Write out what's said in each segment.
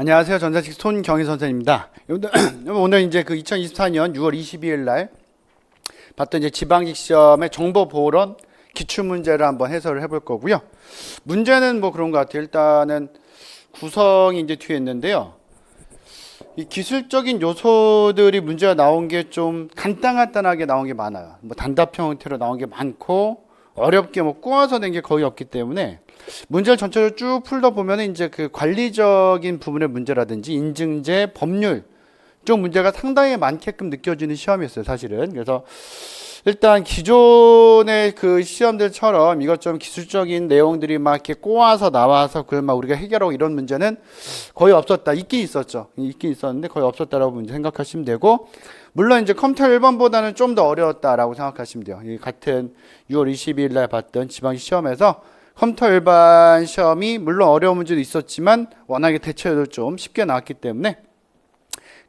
안녕하세요. 전자식 손경희 선생님입니다. 오늘 이제 그 2024년 6월 22일 날 봤던 이제 지방직 시험의 정보보호론 기출문제를 한번 해설을 해볼 거고요. 문제는 뭐 그런 것 같아요. 일단은 구성이 이제 뒤에 있는데요. 이 기술적인 요소들이 문제가 나온 게 좀 간단하게 나온 게 많아요. 뭐 단답형 형태로 나온 게 많고 어렵게 뭐 꼬아서 낸 게 거의 없기 때문에 문제를 전체적으로 쭉 풀다 보면 이제 그 관리적인 부분의 문제라든지 인증제, 법률 쪽 문제가 상당히 많게끔 느껴지는 시험이었어요, 사실은. 그래서 일단 기존의 그 시험들처럼 이것 좀 기술적인 내용들이 막 이렇게 꼬아서 나와서 그걸 막 우리가 해결하고 이런 문제는 거의 없었다. 있긴 있었죠. 있긴 있었는데 거의 없었다라고 문제 생각하시면 되고, 물론 이제 컴퓨터 1번보다는 좀 더 어려웠다라고 생각하시면 돼요. 이 같은 6월 22일 날 봤던 지방시 시험에서 컴퓨터 일반 시험이 물론 어려운 문제도 있었지만 워낙에 대체도 좀 쉽게 나왔기 때문에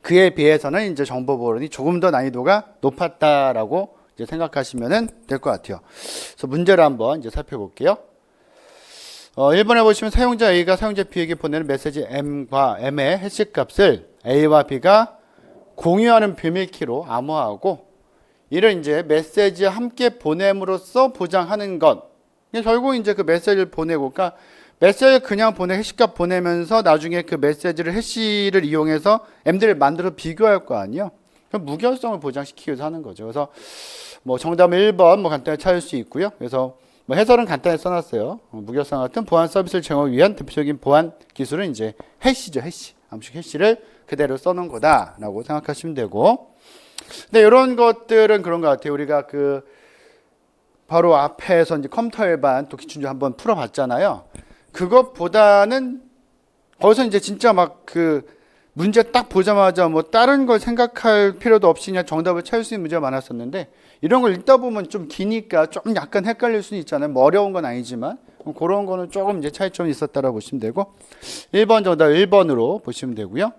그에 비해서는 이제 정보보론이 조금 더 난이도가 높았다라고 이제 생각하시면 될 것 같아요. 그래서 문제를 한번 이제 살펴볼게요. 1번에 보시면 사용자 A가 사용자 B에게 보내는 메시지 M과 M의 해시 값을 A와 B가 공유하는 비밀키로 암호화하고 이를 이제 메시지 함께 보냄으로써 보장하는 것. 결국 이제 그 메시지를 보내고, 그러니까 메시지를 그냥 해시값 보내면서 나중에 그 메시지를 해시를 이용해서 M들을 만들어 비교할 거 아니에요. 무결성을 보장시키기 위해서 하는 거죠. 그래서 뭐 정답은 1번 뭐 간단히 찾을 수 있고요. 그래서 뭐 해설은 간단히 써놨어요. 무결성 같은 보안 서비스를 제공하기 위한 대표적인 보안 기술은 이제 해시죠. 해시. 암식 해시를 그대로 써놓은 거다라고 생각하시면 되고. 근데 이런 것들은 그런 것 같아요. 우리가 그 바로 앞에서 이제 컴퓨터 일반 또 기출문제 한번 풀어봤잖아요. 그것보다는 거기서 이제 진짜 막 그 문제 딱 보자마자 뭐 다른 걸 생각할 필요도 없이 그냥 정답을 찾을 수 있는 문제가 많았었는데 이런 걸 읽다 보면 좀 기니까 좀 약간 헷갈릴 수는 있잖아요. 뭐 어려운 건 아니지만 그런 거는 조금 이제 차이점이 있었다라고 보시면 되고 1번 정답 1번으로 보시면 되고요.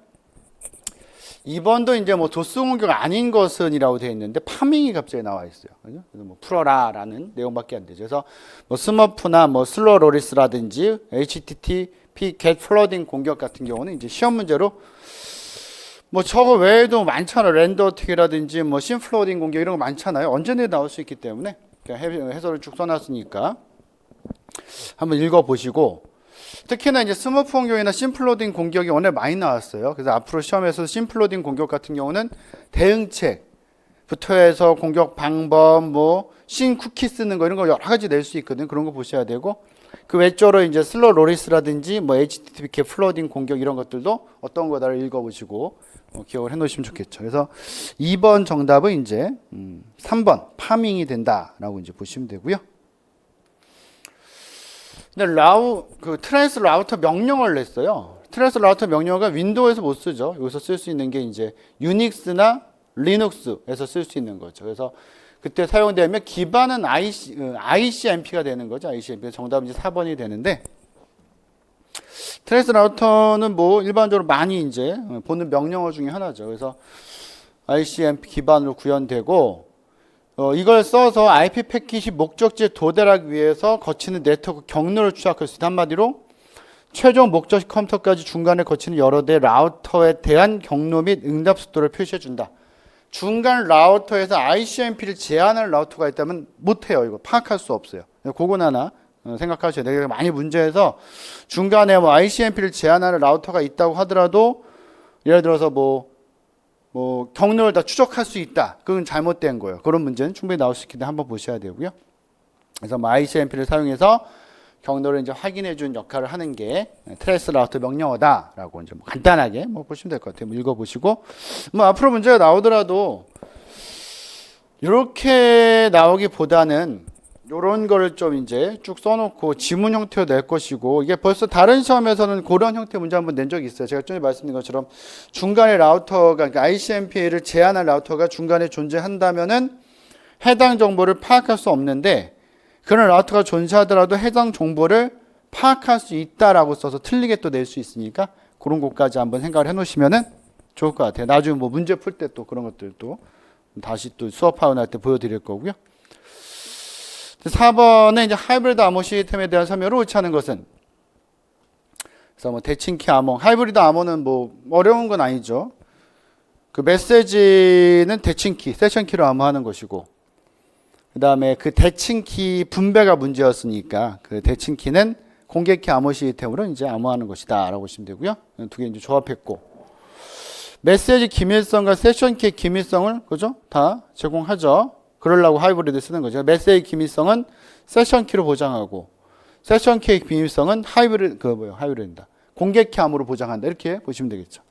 2번도 이제 뭐 도스 공격 아닌 것은이라고 되어 있는데 파밍이 갑자기 나와 있어요. 그죠? 그래서 뭐 풀어라라는 내용밖에 안 되죠. 그래서 뭐 스머프나 뭐 슬로로리스라든지 HTTP get 플러딩 공격 같은 경우는 이제 시험 문제로 뭐 저거 외에도 많잖아요. 랜더 어택이라든지 뭐 심플로딩 공격 이런 거 많잖아요. 언제든 나올 수 있기 때문에 해설을 쭉 써놨으니까 한번 읽어보시고 특히나 이제 스머프 공격이나 심플로딩 공격이 오늘 많이 나왔어요. 그래서 앞으로 시험에서 심플로딩 공격 같은 경우는 대응책부터 해서 공격 방법, 뭐 신 쿠키 쓰는 거 이런 거 여러 가지 낼 수 있거든요. 그런 거 보셔야 되고 그 외적으로 이제 슬로 로리스라든지 뭐 HTTP 플러딩 공격 이런 것들도 어떤 거다를 읽어보시고 기억을 해놓으시면 좋겠죠. 그래서 2번 정답은 이제 3번 파밍이 된다라고 이제 보시면 되고요. 근데 트레이스 라우터 명령어를 냈어요. 트레이스 라우터 명령어가 윈도우에서 못 쓰죠. 여기서 쓸 수 있는 게 이제 유닉스나 리눅스에서 쓸 수 있는 거죠. 그래서 그때 사용되면 기반은 ICMP가 되는 거죠. ICMP. 정답은 이제 4번이 되는데 트레이스 라우터는 뭐 일반적으로 많이 이제 보는 명령어 중에 하나죠. 그래서 ICMP 기반으로 구현되고 이걸 써서 IP 패킷이 목적지에 도달하기 위해서 거치는 네트워크 경로를 추적할 수 있다. 한마디로 최종 목적 컴퓨터까지 중간에 거치는 여러 대 라우터에 대한 경로 및 응답 속도를 표시해 준다. 중간 라우터에서 ICMP를 제한할 라우터가 있다면 못해요. 이거 파악할 수 없어요. 그건 하나 생각하셔야 돼요. 많이 문제에서 중간에 뭐 ICMP를 제한하는 라우터가 있다고 하더라도 예를 들어서 뭐 경로를 다 추적할 수 있다. 그건 잘못된 거예요. 그런 문제는 충분히 나올 수 있기 때문에 한번 보셔야 되고요. 그래서 뭐 ICMP를 사용해서 경로를 이제 확인해 준 역할을 하는 게 트레이스 라우터 명령어다라고 이제 뭐 간단하게 뭐 보시면 될 것 같아요. 뭐 읽어보시고 뭐 앞으로 문제가 나오더라도 이렇게 나오기보다는 이런 거를 좀 이제 쭉 써놓고 지문 형태로 낼 것이고 이게 벌써 다른 시험에서는 그런 형태 문제 한번 낸 적이 있어요. 제가 전에 말씀드린 것처럼 중간에 라우터가 그러니까 ICMP를 제한할 라우터가 중간에 존재한다면은 해당 정보를 파악할 수 없는데 그런 라우터가 존재하더라도 해당 정보를 파악할 수 있다라고 써서 틀리게 또 낼 수 있으니까 그런 것까지 한번 생각을 해놓으시면은 좋을 것 같아요. 나중에 뭐 문제 풀 때 또 그런 것들도 다시 또 수업하고 날 때 보여드릴 거고요. 4번에 이제 하이브리드 암호 시스템에 대한 설명을 옳지 않은 것은 그래서 뭐 대칭키 암호, 하이브리드 암호는 뭐 어려운 건 아니죠. 그 메시지는 대칭키, 세션키로 암호하는 것이고, 그 다음에 그 대칭키 분배가 문제였으니까 그 대칭키는 공개키 암호 시스템으로 이제 암호하는 것이다라고 보시면 되고요. 두 개 이제 조합했고, 메시지 기밀성과 세션키의 기밀성을 그죠? 다 제공하죠. 그러려고 하이브리드 쓰는 거죠. 메시지 기밀성은 세션키로 보장하고, 세션키의 기밀성은 하이브리드입니다. 공개키 암호로 보장한다. 이렇게 보시면 되겠죠.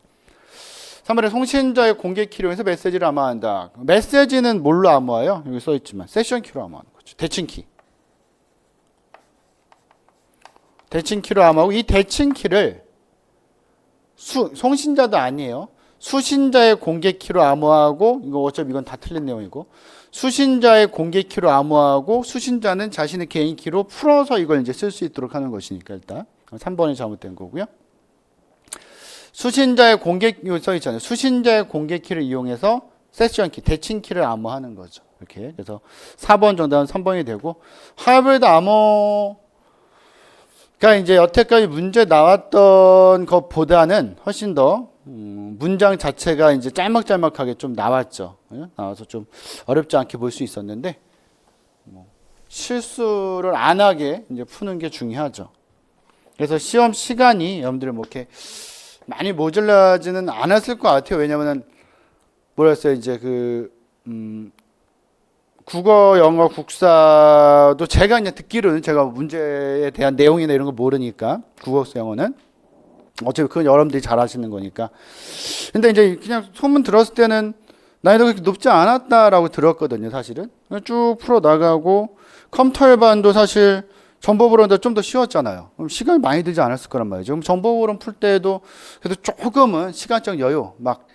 3번에 송신자의 공개키로 해서 메시지를 암호한다. 메시지는 뭘로 암호해요? 여기 써있지만 세션키로 암호하는 거죠. 대칭키. 대칭키로 암호하고, 이 대칭키를 송신자도 아니에요. 수신자의 공개키로 암호하고, 이거 어차피 이건 다 틀린 내용이고, 수신자의 공개키로 암호하고, 수신자는 자신의 개인 키로 풀어서 이걸 이제 쓸 수 있도록 하는 것이니까 일단 3번이 잘못된 거고요. 수신자의 여기 써 있잖아요. 수신자의 공개키를 이용해서 세션키, 대칭키를 암호하는 거죠. 이렇게. 그래서 4번 정답은 3번이 되고, 하이브리드 암호, 그러니까 이제 여태까지 문제 나왔던 것보다는 훨씬 더 문장 자체가 이제 짤막짤막하게 좀 나왔죠. 나와서 좀 어렵지 않게 볼 수 있었는데, 실수를 안 하게 이제 푸는 게 중요하죠. 그래서 시험 시간이 여러분들 뭐 이렇게 많이 모자라지는 않았을 것 같아요. 왜냐면은 뭐랬어요, 이제 국어, 영어, 국사도 제가 이제 듣기로는 제가 문제에 대한 내용이나 이런 거 모르니까, 국어, 영어는 어차피 그건 여러분들이 잘 하시는 거니까. 근데 이제 그냥 소문 들었을 때는 난이도가 그렇게 높지 않았다라고 들었거든요, 사실은. 쭉 풀어 나가고, 컴퓨터 일반도 사실 정보보론보다 좀 더 쉬웠잖아요. 그럼 시간이 많이 들지 않았을 거란 말이죠. 그럼 정보보론 풀 때도 그래도 조금은 시간적 여유, 막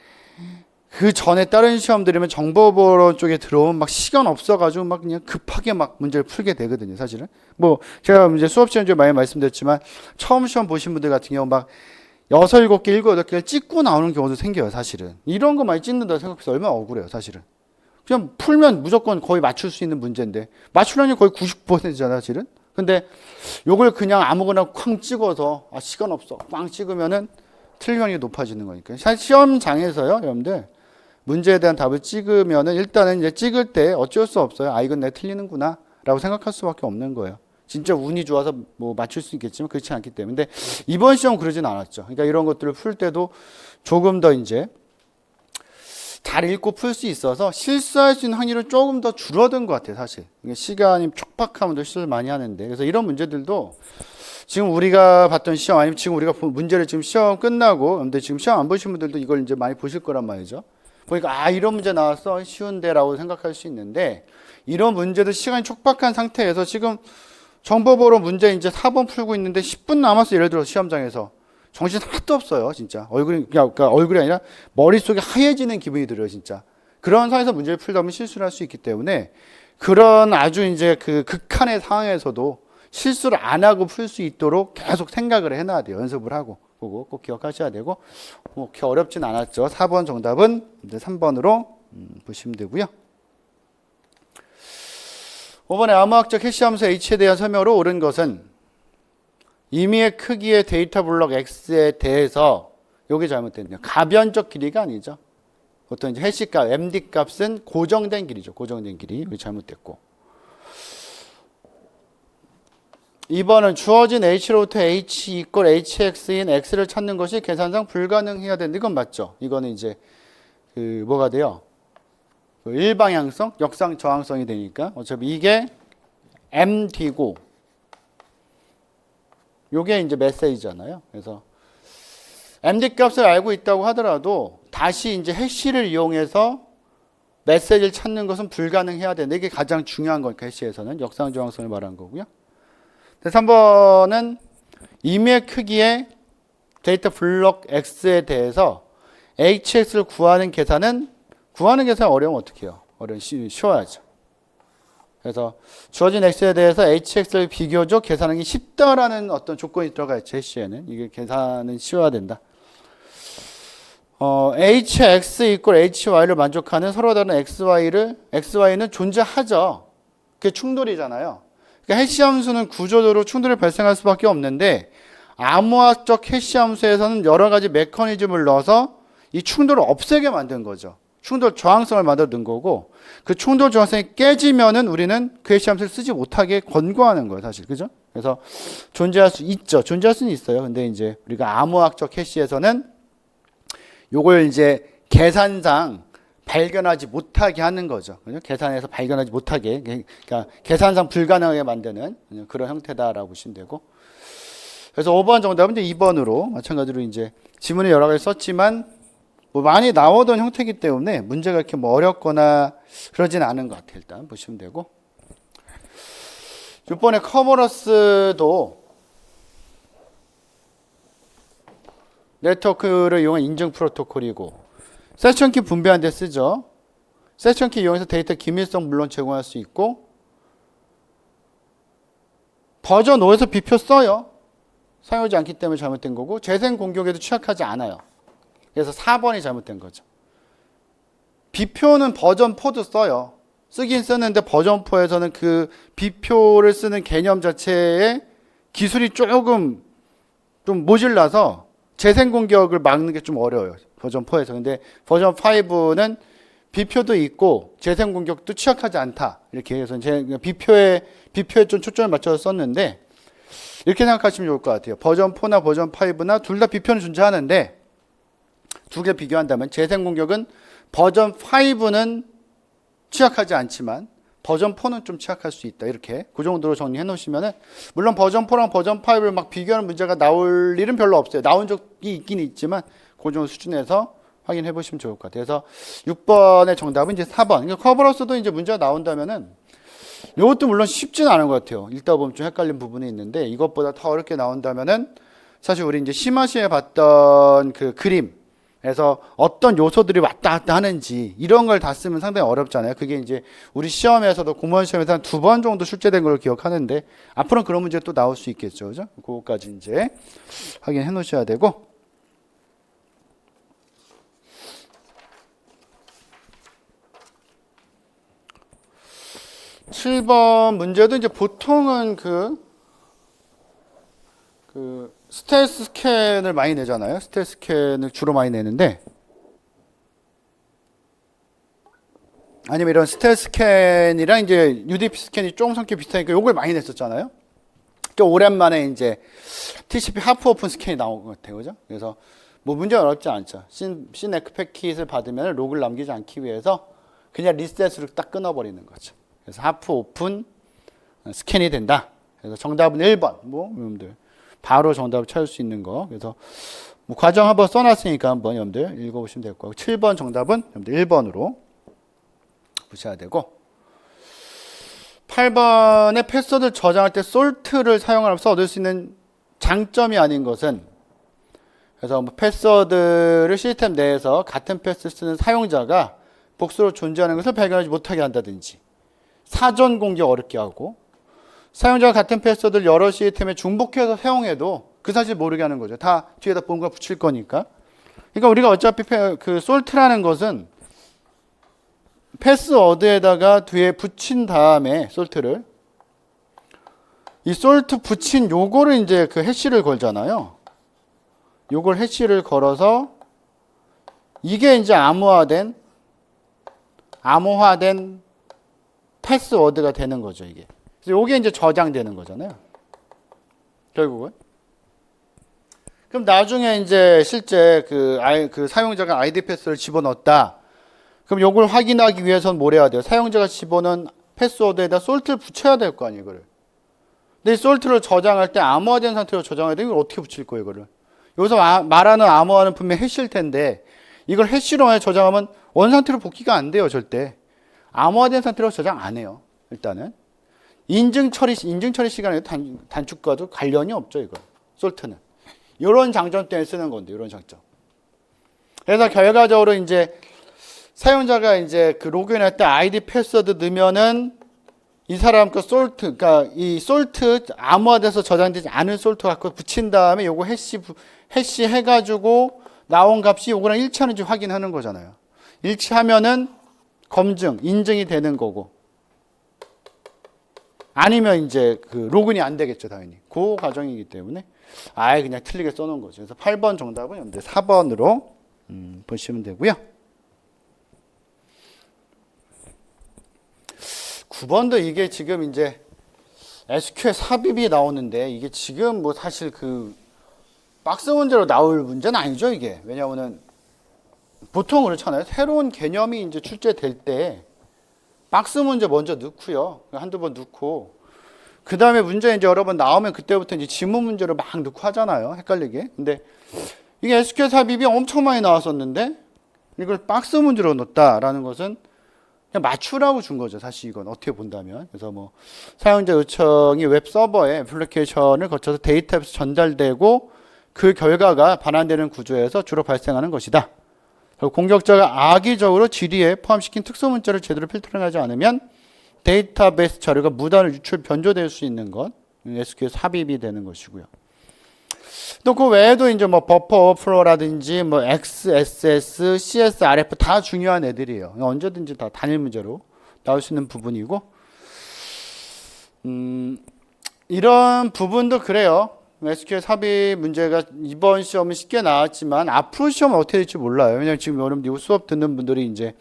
그 전에 다른 시험들이면 정보보론 쪽에 들어오면 막 시간 없어가지고 막 그냥 급하게 막 문제를 풀게 되거든요, 사실은. 뭐 제가 이제 수업 시간 중에 많이 말씀드렸지만, 처음 시험 보신 분들 같은 경우 막 6, 7개, 7, 8개를 찍고 나오는 경우도 생겨요, 사실은. 이런 거 많이 찍는다 생각해서 얼마나 억울해요, 사실은. 그냥 풀면 무조건 거의 맞출 수 있는 문제인데, 맞추려니 거의 90%잖아요, 사실은. 근데 요걸 그냥 아무거나 쾅 찍어서 시간 없어 꽝 찍으면은 틀릴 확률이 높아지는 거니까. 사실 시험장에서요, 여러분들 문제에 대한 답을 찍으면은 일단은 이제 찍을 때 어쩔 수 없어요. 이건 내가 틀리는구나 라고 생각할 수밖에 없는 거예요. 진짜 운이 좋아서 뭐 맞출 수 있겠지만 그렇지 않기 때문에. 근데 이번 시험 그러진 않았죠. 그러니까 이런 것들을 풀 때도 조금 더 이제 잘 읽고 풀 수 있어서 실수할 수 있는 확률은 조금 더 줄어든 것 같아요, 사실. 시간이 촉박하면 더 실수를 많이 하는데. 그래서 이런 문제들도 지금 우리가 봤던 시험, 아니면 지금 우리가 본 문제를 지금 시험 끝나고, 근데 지금 시험 안 보신 분들도 이걸 이제 많이 보실 거란 말이죠. 보니까 이런 문제 나왔어, 쉬운데라고 생각할 수 있는데, 이런 문제도 시간이 촉박한 상태에서 지금 정보보로 문제 이제 4번 풀고 있는데 10분 남았어, 예를 들어 시험장에서. 정신 하나도 없어요, 진짜. 그러니까 얼굴이 아니라 머릿속이 하얘지는 기분이 들어요, 진짜. 그런 상황에서 문제를 풀다 보면 실수를 할 수 있기 때문에, 그런 아주 이제 그 극한의 상황에서도 실수를 안 하고 풀 수 있도록 계속 생각을 해놔야 돼요. 연습을 하고. 그거 꼭 기억하셔야 되고, 뭐 그렇게 어렵진 않았죠. 4번 정답은 이제 3번으로 보시면 되고요. 5번에 암호학적 해시함수 H에 대한 설명으로 옳은 것은, 임의의 크기의 데이터 블록 X에 대해서, 여기 잘못됐네요. 가변적 길이가 아니죠. 보통 이제 해시값, MD 값은 고정된 길이죠. 고정된 길이. 여기 잘못됐고. 2번은 주어진 H로부터 H 이퀄 HX인 X를 찾는 것이 계산상 불가능해야 되는데, 이건 맞죠. 이거는 이제 뭐가 돼요? 일방향성, 역상 저항성이 되니까 어차피 이게 MD고, 요게 이제 메시지잖아요. 그래서 MD 값을 알고 있다고 하더라도 다시 이제 해시를 이용해서 메시지를 찾는 것은 불가능해야 되는데, 이게 가장 중요한 거니까 해시에서는 역상 저항성을 말한 거고요. 3번은 임의의 크기의 데이터 블록 X에 대해서 HX를 구하는 계산은 어려우면 어떻게 해요? 쉬워야죠. 그래서 주어진 X에 대해서 HX를 비교적 계산하기 쉽다라는 어떤 조건이 들어가 있죠. 해시에는. 이게 계산은 쉬워야 된다. HX 이퀄 HY를 만족하는 서로 다른 XY는 존재하죠. 그게 충돌이잖아요. 그러니까 해시 함수는 구조적으로 충돌이 발생할 수밖에 없는데, 암호학적 해시 함수에서는 여러 가지 메커니즘을 넣어서 이 충돌을 없애게 만든 거죠. 충돌 저항성을 만들어 놓은 거고, 그 충돌 저항성이 깨지면은 우리는 그 해시 함수를 쓰지 못하게 권고하는 거예요, 사실. 그죠? 그래서 존재할 수 있죠. 존재할 수는 있어요. 근데 이제 우리가 암호학적 해시에서는 요걸 이제 계산상 발견하지 못하게 하는 거죠. 그죠? 계산해서 발견하지 못하게, 그러니까 계산상 불가능하게 만드는 그런 형태다라고 보시면 되고. 그래서 5번 정답은 이제 2번으로 마찬가지로 이제 지문에 여러 가지 썼지만 뭐 많이 나오던 형태이기 때문에 문제가 이렇게 뭐 어렵거나 그러진 않은 것 같아요. 일단 보시면 되고. 6번의 커버러스도 네트워크를 이용한 인증 프로토콜이고, 세션키 분배한 데 쓰죠. 세션키 이용해서 데이터 기밀성 물론 제공할 수 있고, 버전 5에서 비표 써요. 사용하지 않기 때문에 잘못된 거고, 재생 공격에도 취약하지 않아요. 그래서 4번이 잘못된 거죠. 비표는 버전 4도 써요. 쓰긴 쓰는데 버전 4에서는 그 비표를 쓰는 개념 자체에 기술이 조금 좀 모질라서 재생 공격을 막는 게 좀 어려워요. 버전 4에서. 근데 버전 5는 비표도 있고 재생 공격도 취약하지 않다. 이렇게 해서 비표에 좀 초점을 맞춰서 썼는데, 이렇게 생각하시면 좋을 것 같아요. 버전 4나 버전 5나 둘 다 비표는 존재하는데, 두 개 비교한다면 재생 공격은 버전 5는 취약하지 않지만 버전 4는 좀 취약할 수 있다. 이렇게 그 정도로 정리해 놓으시면은, 물론 버전 4랑 버전 5를 막 비교하는 문제가 나올 일은 별로 없어요. 나온 적이 있긴 있지만 그 정도 수준에서 확인해 보시면 좋을 것 같아요. 그래서 6번의 정답은 이제 4번. 그러니까 커버러스도 이제 문제가 나온다면은, 이것도 물론 쉽지는 않은 것 같아요. 읽다 보면 좀 헷갈린 부분이 있는데, 이것보다 더 어렵게 나온다면은 사실 우리 이제 심화시에 봤던 그 그림에서 어떤 요소들이 왔다 갔다 하는지 이런 걸 다 쓰면 상당히 어렵잖아요. 그게 이제 우리 시험에서도 공무원 시험에서 한 2번 정도 출제된 걸 기억하는데, 앞으로는 그런 문제 또 나올 수 있겠죠. 그죠? 그거까지 이제 확인해 놓으셔야 되고. 7번 문제도 이제 보통은 그 스텔스 스캔을 많이 내잖아요. 스텔스 스캔을 주로 많이 내는데, 아니면 이런 스텔스 스캔이랑 이제 UDP 스캔이 조금 성격이 비슷하니까 요걸 많이 냈었잖아요. 또 오랜만에 이제 TCP 하프 오픈 스캔이 나온 것 같아요. 그죠? 그래서 뭐 문제 어렵지 않죠. 시네크 패킷을 받으면 로그를 남기지 않기 위해서 그냥 리셋으로 딱 끊어버리는 거죠. 그래서 하프 오픈 스캔이 된다. 그래서 정답은 1번. 뭐 여러분들 바로 정답을 찾을 수 있는 거. 그래서 뭐 과정 한번 써놨으니까 한번 여러분들 읽어보시면 될 거고, 7번 정답은 여러분들 1번으로 보셔야 되고, 8번의 패스워드를 저장할 때 솔트를 사용하면서 얻을 수 있는 장점이 아닌 것은, 그래서 뭐 패스워드를 시스템 내에서 같은 패스를 쓰는 사용자가 복수로 존재하는 것을 발견하지 못하게 한다든지, 사전 공격 어렵게 하고, 사용자가 같은 패스워드를 여러 시스템에 중복해서 사용해도 그 사실 모르게 하는 거죠. 다 뒤에다 뭔가 붙일 거니까. 그러니까 우리가 어차피 그 솔트라는 것은 패스워드에다가 뒤에 붙인 다음에 솔트를, 이 솔트 붙인 요거를 이제 그 해시를 걸잖아요. 요걸 해시를 걸어서 이게 이제 암호화된 패스워드가 되는 거죠, 이게. 그래서 요게 이제 저장되는 거잖아요. 결국은. 그럼 나중에 이제 실제 그 사용자가 아이디 패스를 집어넣었다. 그럼 요걸 확인하기 위해서는 뭘 해야 돼요? 사용자가 집어넣은 패스워드에다 솔트를 붙여야 될 거 아니에요, 이거를. 근데 이 솔트를 저장할 때 암호화된 상태로 저장해야 돼. 이걸 어떻게 붙일 거예요, 이거를? 여기서 말하는 암호화는 분명히 해시일 텐데, 이걸 해시로 저장하면 원 상태로 복귀가 안 돼요, 절대. 암호화된 상태로 저장 안 해요, 일단은. 인증 처리 시간에 단축과도 관련이 없죠, 이거. 솔트는. 이런 장점 때문에 쓰는 건데, 이런 장점. 그래서 결과적으로 이제 사용자가 이제 그 로그인할 때 아이디 패스워드 넣으면은 이 사람 그 솔트, 그러니까 이 솔트 암호화돼서 저장되지 않은 솔트 갖고 붙인 다음에 요거 해시 해가지고 나온 값이 요거랑 일치하는지 확인하는 거잖아요. 일치하면은 인증이 되는 거고. 아니면 이제 그 로그인이 안 되겠죠, 당연히. 그 과정이기 때문에 아예 그냥 틀리게 써놓은 거죠. 그래서 8번 정답은 여러분들 4번으로 보시면 되고요. 9번도 이게 지금 이제 SQL 삽입이 나오는데 이게 지금 뭐 사실 그 박스 문제로 나올 문제는 아니죠, 이게. 왜냐하면은 보통 그렇잖아요. 새로운 개념이 이제 출제될 때 박스 문제 먼저 넣고요. 한두 번 넣고 그 다음에 문제 이제 여러 번 나오면 그때부터 이제 지문 문제로 막 넣고 하잖아요. 헷갈리게. 근데 이게 SQL 삽입이 엄청 많이 나왔었는데 이걸 박스 문제로 넣었다라는 것은 그냥 맞추라고 준 거죠. 사실 이건 어떻게 본다면. 그래서 뭐 사용자 요청이 웹 서버에 애플리케이션을 거쳐서 데이터에서 전달되고 그 결과가 반환되는 구조에서 주로 발생하는 것이다. 공격자가 악의적으로 질의에 포함시킨 특수 문자를 제대로 필터링하지 않으면 데이터베이스 자료가 무단으로 유출 변조될 수 있는 것, SQL 삽입이 되는 것이고요. 또 그 외에도 이제 뭐 버퍼 오버플로우라든지 뭐 XSS, CSRF 다 중요한 애들이에요. 언제든지 다 단일 문제로 나올 수 있는 부분이고, 이런 부분도 그래요. SQL 삽입 문제가 이번 시험은 쉽게 나왔지만 앞으로 시험은 어떻게 될지 몰라요. 왜냐면 지금 여러분들 수업 듣는 분들이 이제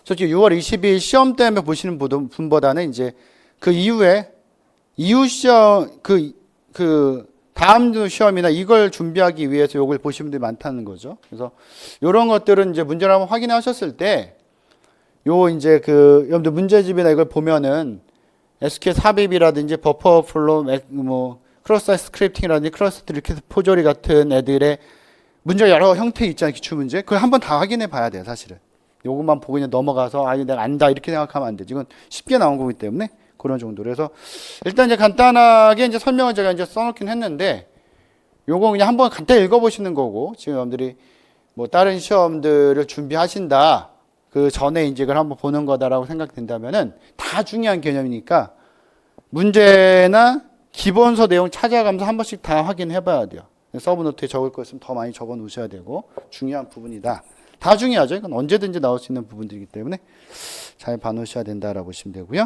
솔직히 6월 22일 시험 때문에 보시는 분보다는 이제 그 이후에 이후 시험 그 다음 시험이나 이걸 준비하기 위해서 이걸 보시는 분들이 많다는 거죠. 그래서 이런 것들은 이제 문제를 한번 확인하셨을 때 요 이제 그 여러분들 문제집이나 이걸 보면은 SQL 삽입이라든지 버퍼 플로우 뭐 크로스 스크립팅이라든지 크로스 리퀘스트 포저리 같은 애들의 문제가 여러 형태 있잖아요. 기출 문제. 그걸 한번 다 확인해 봐야 돼요, 사실은. 요것만 보고 그냥 넘어가서 아, 내가 안다 이렇게 생각하면 안 되지. 이건 쉽게 나온 거기 때문에 그런 정도로 해서 일단 이제 간단하게 이제 설명을 제가 이제 써놓긴 했는데 요거 그냥 한번 간단히 읽어보시는 거고 지금 여러분들이 뭐 다른 시험들을 준비하신다 그 전에 이제 이걸 한번 보는 거다라고 생각된다면은 다 중요한 개념이니까 문제나 기본서 내용 찾아가면서 한 번씩 다 확인해 봐야 돼요. 서브노트에 적을 거 있으면 더 많이 적어 놓으셔야 되고 중요한 부분이다. 다 중요하죠. 이건 언제든지 나올 수 있는 부분들이기 때문에 잘 봐놓으셔야 된다라고 보시면 되고요.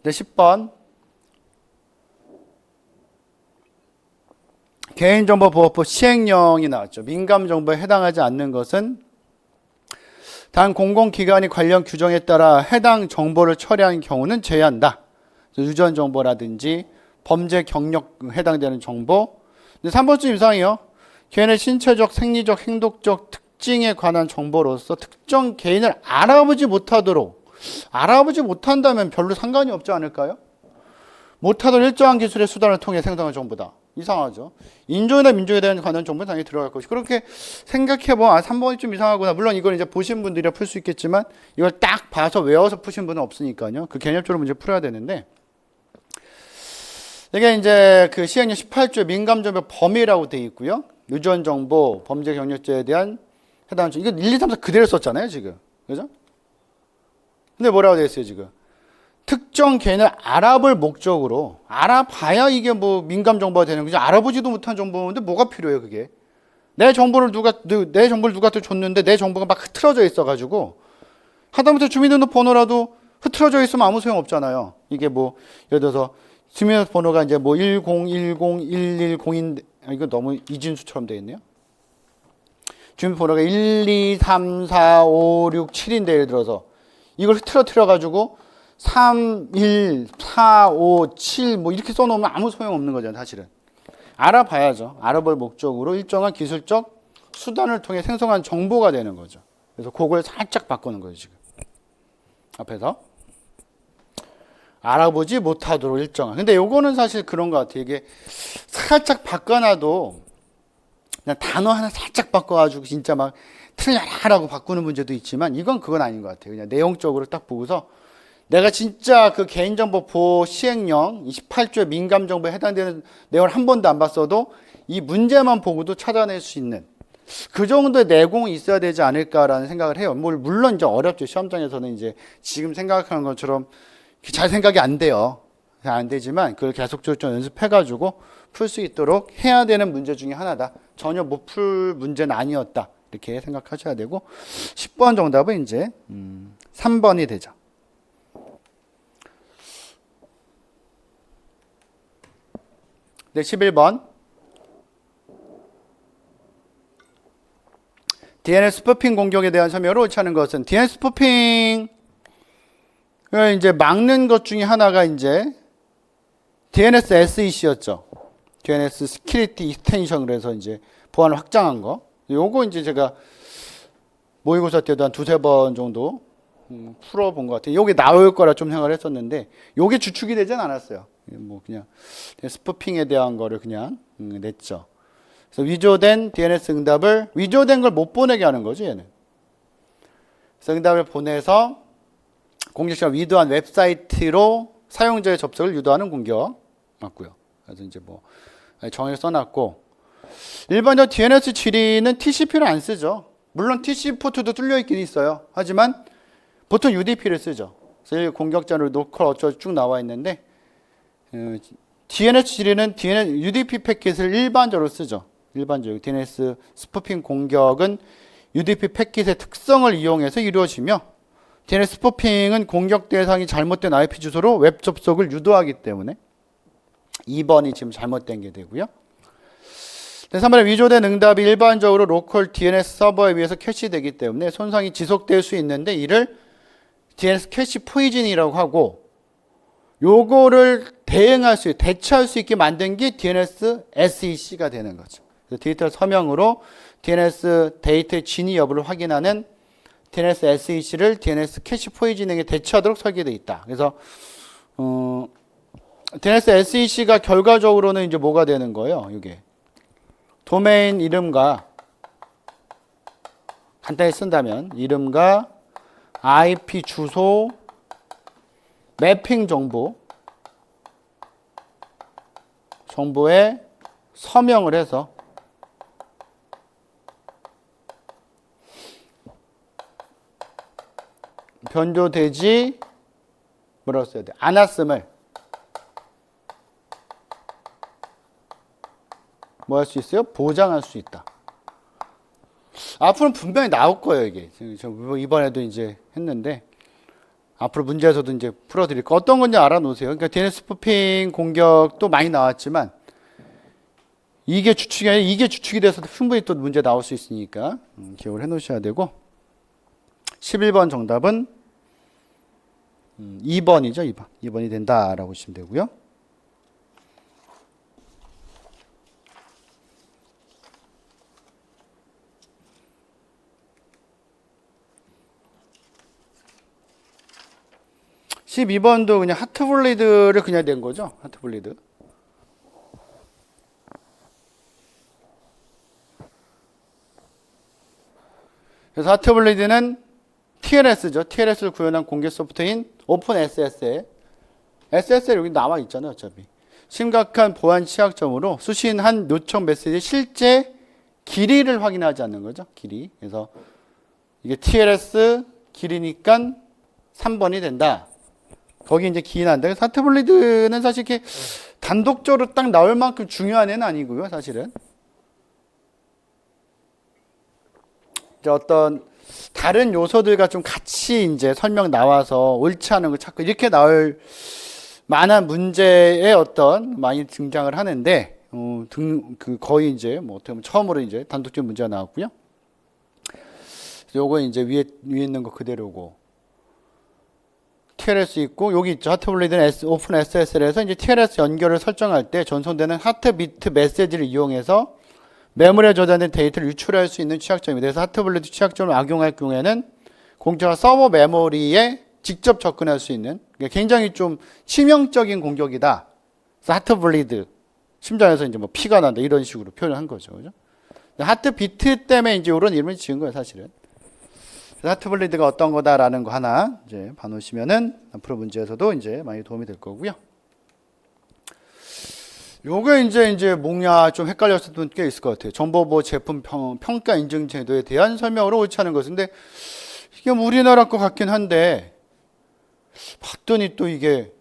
네, 10번 개인정보보호법 시행령이 나왔죠. 민감정보에 해당하지 않는 것은 단 공공기관이 관련 규정에 따라 해당 정보를 처리한 경우는 제외한다. 유전 정보라든지 범죄 경력 해당되는 정보. 3번쯤 이상이요. 개인의 신체적, 생리적, 행동적 특징에 관한 정보로서 특정 개인을 알아보지 못한다면 별로 상관이 없지 않을까요? 못하던 일정한 기술의 수단을 통해 생성한 정보다. 이상하죠. 인종이나 민족에 대한 관련 정보는 당연히 들어갈 것이. 그렇게 생각해보면 3번이 좀 이상하구나. 물론 이걸 이제 보신 분들이야 풀 수 있겠지만 이걸 딱 봐서 외워서 푸신 분은 없으니까요. 그 개념적으로 문제 풀어야 되는데 이게 이제 그 시행령 18조에 민감정보 범위라고 되어 있고요. 유전정보, 범죄 경력자에 대한 해당 정보. 이거 1, 2, 3, 4 그대로 썼잖아요, 지금. 그죠? 근데 뭐라고 되어 있어요, 지금? 특정 개인을 알아볼 목적으로 알아봐야 이게 뭐 민감정보가 되는 거죠. 알아보지도 못한 정보인데 뭐가 필요해요, 그게? 내 정보를 누가 줬는데 내 정보가 막 흐트러져 있어가지고 하다못해 주민등록번호라도 흐트러져 있으면 아무 소용 없잖아요. 이게 뭐 예를 들어서 주민등록번호가 이제 뭐 10101102인데 이거 너무 이진수처럼 되어 있네요. 주민번호가 1, 2, 3, 4, 5, 6, 7인데 예를 들어서 이걸 흐트러뜨려 가지고 3, 1, 4, 5, 7 뭐 이렇게 써놓으면 아무 소용 없는 거잖아요, 사실은. 알아봐야죠. 알아볼 목적으로 일정한 기술적 수단을 통해 생성한 정보가 되는 거죠. 그래서 그걸 살짝 바꾸는 거예요, 지금. 앞에서. 알아보지 못하도록 일정한. 근데 요거는 사실 그런 것 같아요. 이게 살짝 바꿔놔도 그냥 단어 하나 살짝 바꿔가지고 진짜 막 틀려라라고 바꾸는 문제도 있지만 이건 그건 아닌 것 같아요. 그냥 내용적으로 딱 보고서 내가 진짜 그 개인정보 보호 시행령 28조의 민감정보에 해당되는 내용을 한 번도 안 봤어도 이 문제만 보고도 찾아낼 수 있는 그 정도의 내공이 있어야 되지 않을까라는 생각을 해요. 물론 이제 어렵죠. 시험장에서는 이제 지금 생각하는 것처럼 잘 생각이 안 돼요. 잘 안 되지만 그걸 계속적으로 좀 연습해가지고 풀 수 있도록 해야 되는 문제 중에 하나다. 전혀 못 풀 문제는 아니었다. 이렇게 생각하셔야 되고 10번 정답은 이제 3번이 되죠. 네, 11번. DNS 스푸핑 공격에 대한 설명으로 옳지 않은 것은 DNS 스푸핑을 이제 막는 것 중에 하나가 이제 DNS SEC였죠. DNS Security Extension 그래서 이제 보안을 확장한 거. 요거 이제 제가 모의고사 때도 한 두세 번 정도 풀어본 것 같아요. 요게 나올 거라 좀 생각을 했었는데 요게 주축이 되진 않았어요. 뭐 그냥 스푸핑에 대한 거를 그냥 냈죠. 그래서 위조된 DNS 응답을 위조된 걸 못 보내게 하는 거죠, 얘는. 그래서 응답을 보내서 공격자가 위도한 웹사이트로 사용자의 접속을 유도하는 공격 맞고요. 그래서 이제 뭐 정의를 써놨고 일반적 DNS 질의는 TCP를 안 쓰죠. 물론 TCP 포트도 뚫려 있긴 있어요. 하지만 보통 UDP를 쓰죠. 그래서 공격자를 로컬 어쩌고 쭉 나와 있는데 DNS 질의는 UDP 패킷을 일반적으로 쓰죠. 일반적으로 DNS 스푸핑 공격은 UDP 패킷의 특성을 이용해서 이루어지며 DNS 스푸핑은 공격 대상이 잘못된 IP 주소로 웹 접속을 유도하기 때문에 2번이 지금 잘못된 게 되고요. 3번에 위조된 응답이 일반적으로 로컬 DNS 서버에 의해서 캐시되기 때문에 손상이 지속될 수 있는데 이를 DNS 캐시 포이즌이라고 하고 요거를 대체할 수 있게 만든 게 DNS SEC가 되는 거죠. 디지털 서명으로 DNS 데이터의 진위 여부를 확인하는 DNS SEC를 DNS 캐시 포이즈닝에 대처하도록 설계되어 있다. 그래서 DNS SEC가 결과적으로는 이제 뭐가 되는 거예요? 이게 도메인 이름과 간단히 쓴다면 이름과 IP 주소 매핑 정보에 서명을 해서 변조되지 뭐라고 써야 돼? 않았음을 뭐 할 수 있어요? 보장할 수 있다. 앞으로는 분명히 나올 거예요, 이게. 저 이번에도 이제 했는데 앞으로 문제에서도 이제 풀어드릴 거. 어떤 건지 알아놓으세요. 그러니까 DNS 스푸핑 공격도 많이 나왔지만 이게 주축이 아니라 이게 주축이 돼서 충분히 또 문제 나올 수 있으니까 기억을 해 놓으셔야 되고 11번 정답은 2번이죠. 2번. 2번이 된다라고 보시면 되고요. (12번도) 그냥 하트블리드를 그냥 낸 거죠. 하트블리드. 그래서 하트블리드는 TLS죠. TLS를 구현한 공개 소프트인 오픈 SSL. SSL 여기 나와 있잖아요. 어차피. 심각한 보안 취약점으로 수신한 요청 메시지의 실제 길이를 확인하지 않는 거죠. 길이. 그래서 이게 TLS 길이니까 3번이 된다. 거기 이제 기인한다. 그래서 하트블리드는 사실 이렇게 단독적으로 딱 나올 만큼 중요한 애는 아니고요. 사실은. 이제 어떤 다른 요소들과 좀 같이 이제 설명 나와서 옳지 않은 거 찾고 이렇게 나올 만한 문제의 어떤 많이 등장을 하는데, 거의 이제 뭐 어떻게 보면 처음으로 이제 단독적 문제가 나왔고요. 요거 이제 위에 있는 거 그대로고. TLS 있고 여기 있죠. 하트블리드는 오픈 SSL에서 이제 TLS 연결을 설정할 때 전송되는 하트비트 메시지를 이용해서 메모리에 저장된 데이터를 유출할 수 있는 취약점입니다. 그래서 하트블리드 취약점을 악용할 경우에는 공격자가 서버 메모리에 직접 접근할 수 있는 굉장히 좀 치명적인 공격이다. 그래서 하트블리드 심장에서 이제 뭐 피가 난다 이런 식으로 표현한 거죠. 그죠? 하트비트 때문에 이제 이런 이름을 지은 거예요, 사실은. 하트블리드가 어떤 거다라는 거 하나 이제 봐놓으시면은 앞으로 문제에서도 이제 많이 도움이 될 거고요. 요게 이제 뭐냐 좀 헷갈렸을 분 꽤 있을 것 같아요. 정보보호 제품 평가 인증 제도에 대한 설명으로 옳지 않은 것인데 이게 우리나라 거 같긴 한데 봤더니 또 이게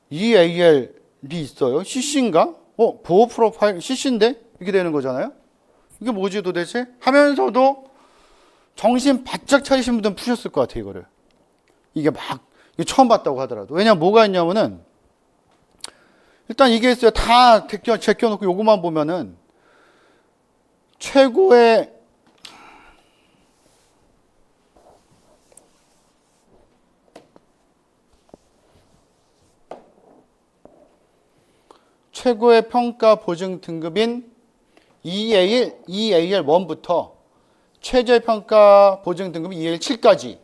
EAL이 있어요. CC인가? 보호 프로파일 CC인데 이게 되는 거잖아요. 이게 뭐지 도대체? 하면서도 정신 바짝 차리신 분들은 푸셨을 것 같아요, 이거를. 이게 처음 봤다고 하더라도. 왜냐면 뭐가 있냐면은, 일단 이게 있어요. 다 제껴놓고 요거만 보면은 최고의 평가 보증 등급인 EAL1부터 최저 평가 보증 등급 EAL7까지.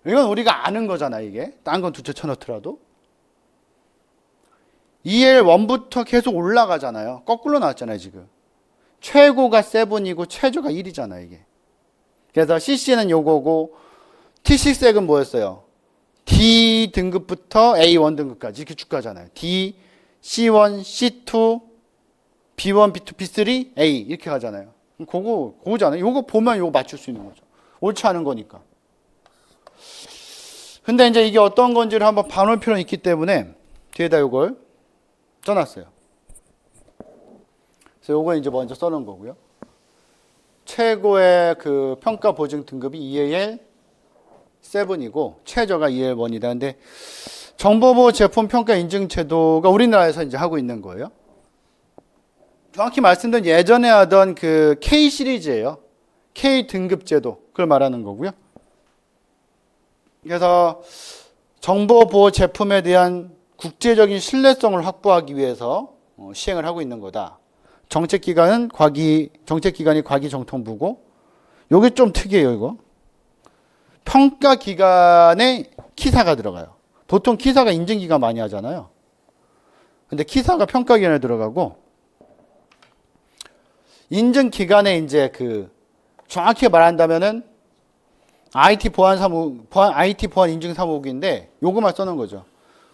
이건 우리가 아는 거잖아, 이게. 딴 건 두채 쳐놓더라도. EAL1부터 계속 올라가잖아요. 거꾸로 나왔잖아요, 지금. 최고가 7이고 최저가 1이잖아, 이게. 그래서 CC는 요거고, T6은 뭐였어요? D 등급부터 A1 등급까지 이렇게 쭉 가잖아요. D, C1, C2, B1, B2, B3, A 이렇게 가잖아요. 그거잖아요. 요거 보면 요거 맞출 수 있는 거죠. 옳지 않은 거니까. 근데 이제 이게 어떤 건지를 한번 봐놓을 필요는 있기 때문에 뒤에다 요걸 써놨어요. 그래서 요거 이제 먼저 써놓은 거고요. 최고의 그 평가 보증 등급이 EAL 7이고 최저가 EAL1이다. 근데 정보보호 제품 평가 인증 제도가 우리나라에서 이제 하고 있는 거예요. 정확히 말씀드리면 예전에 하던 그 K 시리즈예요. K 등급 제도. 그걸 말하는 거고요. 그래서 정보보호 제품에 대한 국제적인 신뢰성을 확보하기 위해서 시행을 하고 있는 거다. 정책기관이 과기정통부고, 요게 좀 특이해요, 이거. 평가기관에 키사가 들어가요. 보통 키사가 인증기관 많이 하잖아요. 근데 키사가 평가기관에 들어가고, 인증기관에 이제 그, 정확히 말한다면은, IT 보안 인증 사무국인데, 요거만 써놓은 거죠.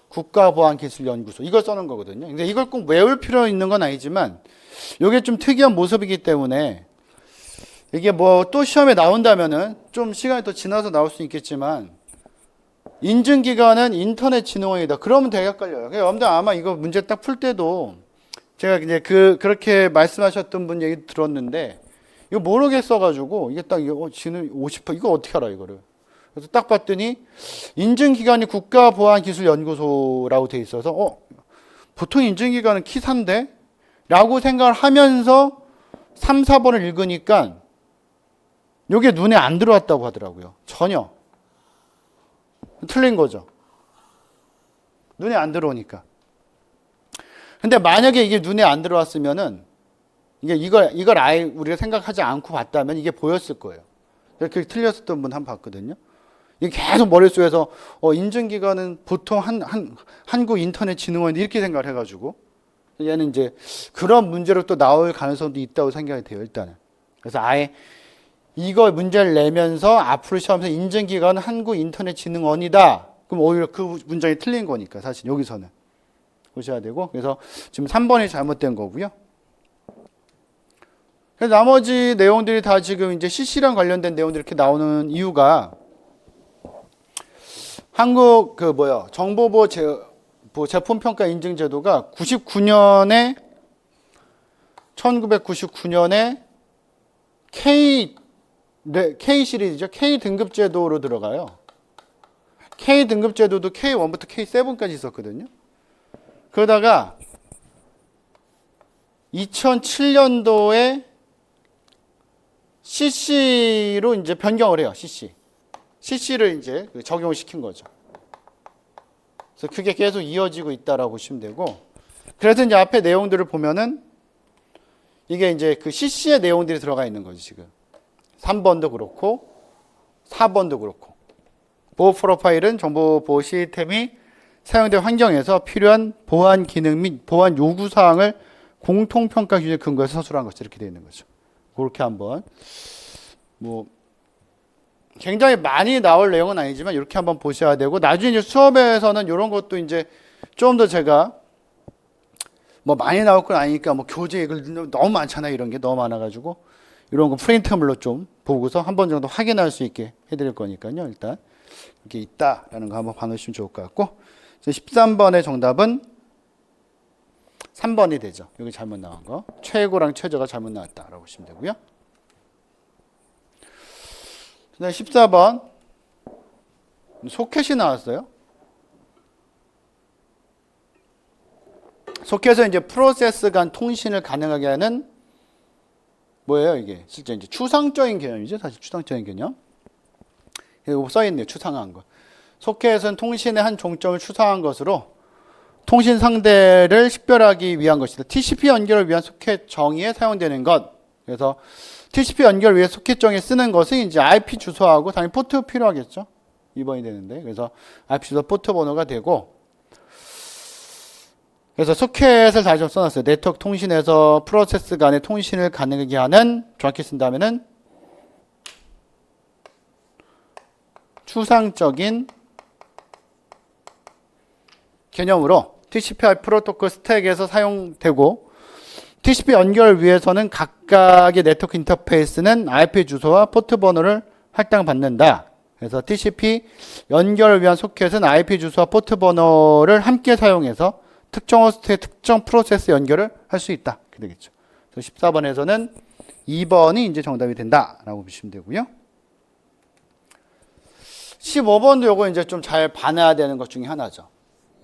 국가보안기술연구소. 이걸 써놓은 거거든요. 근데 이걸 꼭 외울 필요 있는 건 아니지만, 요게 좀 특이한 모습이기 때문에, 이게 뭐 또 시험에 나온다면은 좀 시간이 더 지나서 나올 수 있겠지만 인증기관은 인터넷진흥원이다. 그러면 되게 헷갈려요. 여러분들 아마 이거 문제 딱 풀 때도 제가 이제 그렇게 말씀하셨던 분 얘기 들었는데 이거 모르겠어가지고 이게 딱 지는 50% 이거 어떻게 알아 이거를. 그래서 딱 봤더니 인증기관이 국가보안기술연구소라고 돼 있어서 보통 인증기관은 키사인데? 라고 생각을 하면서 3, 4번을 읽으니까 이게 눈에 안 들어왔다고 하더라고요. 전혀. 틀린 거죠. 눈에 안 들어오니까. 근데 만약에 이게 눈에 안 들어왔으면은 이걸 아예 우리가 생각하지 않고 봤다면 이게 보였을 거예요. 이렇게 틀렸었던 분 한 번 봤거든요. 이게 계속 머릿속에서 인증기관은 보통 한국인터넷진흥원 이렇게 생각을 해가지고 얘는 이제 그런 문제로 또 나올 가능성도 있다고 생각이 돼요, 일단은. 그래서 아예 이거 문제를 내면서 앞으로 시험에서 인증기관은 한국인터넷진흥원이다. 그럼 오히려 그 문장이 틀린 거니까 사실 여기서는 보셔야 되고. 그래서 지금 3번이 잘못된 거고요. 그래서 나머지 내용들이 다 지금 이제 CC랑 관련된 내용들이 이렇게 나오는 이유가 한국 정보보호 제품평가 인증제도가 1999년에 K 시리즈죠. K 등급 제도로 들어가요. K 등급 제도도 K1부터 K7까지 있었거든요. 그러다가 2007년도에 CC로 이제 변경을 해요. CC를 이제 적용을 시킨 거죠. 그래서 그게 계속 이어지고 있다라고 보시면 되고, 그래서 이제 앞에 내용들을 보면은 이게 이제 그 CC의 내용들이 들어가 있는 거죠, 지금. 3번도 그렇고 4번도 그렇고. 보호 프로파일은 정보 보호 시스템이 사용된 환경에서 필요한 보안 기능 및 보안 요구 사항을 공통 평가 기준에 근거해서 서술한 것이 이렇게 되어 있는 거죠. 그렇게 한번 굉장히 많이 나올 내용은 아니지만 이렇게 한번 보셔야 되고, 나중에 이제 수업에서는 이런 것도 이제 좀 더 제가 많이 나올 건 아니니까 교재 이걸 너무 많잖아요. 이런 게 너무 많아가지고 이런 거 프린트물로 좀 보고서 한 번 정도 확인할 수 있게 해드릴 거니까요. 일단 이렇게 있다라는 거 한번 봐놓으시면 좋을 것 같고, 13번의 정답은 3번이 되죠. 여기 잘못 나온 거. 최고랑 최저가 잘못 나왔다라고 보시면 되고요. 그다음 14번 소켓이 나왔어요. 소켓은 이제 프로세스 간 통신을 가능하게 하는 뭐예요, 이게? 실제 이제 추상적인 개념이죠. 사실 추상적인 개념. 이거 써있네요. 추상한 거. 소켓은 통신의 한 종점을 추상한 것으로 통신 상대를 식별하기 위한 것이다. TCP 연결을 위한 소켓 정의에 사용되는 것. 그래서 TCP 연결을 위해 소켓 정의에 쓰는 것은 이제 IP 주소하고 당연히 포트 필요하겠죠. 2번이 되는데. 그래서 IP 주소 포트 번호가 되고, 그래서 소켓을 다시 좀 써놨어요. 네트워크 통신에서 프로세스 간의 통신을 가능하게 하는, 정확히 쓴다면은 추상적인 개념으로 TCP/IP 프로토콜 스택에서 사용되고, TCP 연결을 위해서는 각각의 네트워크 인터페이스는 IP 주소와 포트 번호를 할당받는다. 그래서 TCP 연결을 위한 소켓은 IP 주소와 포트 번호를 함께 사용해서 특정 호스트의 특정 프로세스 연결을 할 수 있다. 그렇게 되겠죠. 그래서 14번에서는 2번이 이제 정답이 된다라고 보시면 되고요. 15번도 요거 이제 좀 잘 봐놔야 되는 것 중에 하나죠.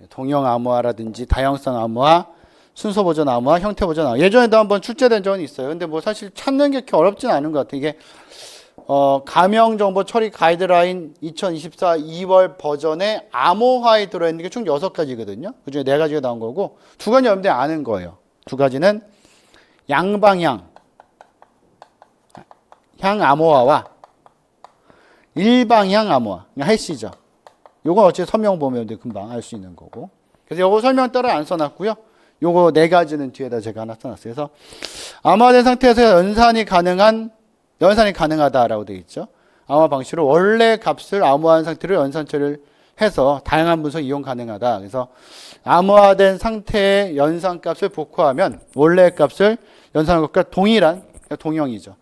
동형 암호화라든지 다양성 암호화, 순서 버전 암호화, 형태 버전 암호화. 예전에도 한번 출제된 적은 있어요. 근데 뭐 사실 찾는 게 그렇게 어렵진 않은 것 같아요. 이게 가명 정보 처리 가이드라인 2024 2월 버전에 암호화에 들어있는 게 총 6가지거든요. 그중에 4가지가 나온 거고, 2가지 여러분들이 아는 거예요. 2가지는 양방향 향 암호화와 일방향 암호화, 해시죠. 요건 어차피 설명 보면 금방 알 수 있는 거고. 그래서 요거 설명 따라 안 써놨고요. 요거 4가지는 뒤에다 제가 하나 써놨어요. 그래서 암호화된 상태에서 연산이 가능하다라고 되어 있죠. 암호화 방식으로 원래 값을 암호화한 상태로 연산 처리를 해서 다양한 분석 이용 가능하다. 그래서 암호화된 상태의 연산 값을 복호하면 원래 값을 연산한 것과 동일한, 동형이죠.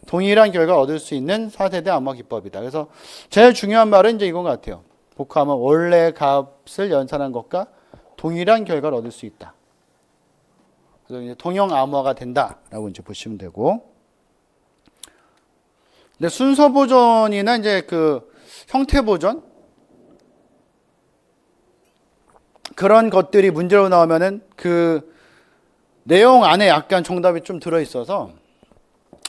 동일한 결과를 얻을 수 있는 4세대 암호화 기법이다. 그래서 제일 중요한 말은 이제 이건 것 같아요. 복호하면 원래 값을 연산한 것과 동일한 결과를 얻을 수 있다. 그래서 이제 동형 암호화가 된다라고 이제 보시면 되고. 근데 순서 보존이나 이제 그 형태 보존 그런 것들이 문제로 나오면은 그 내용 안에 약간 정답이 좀 들어 있어서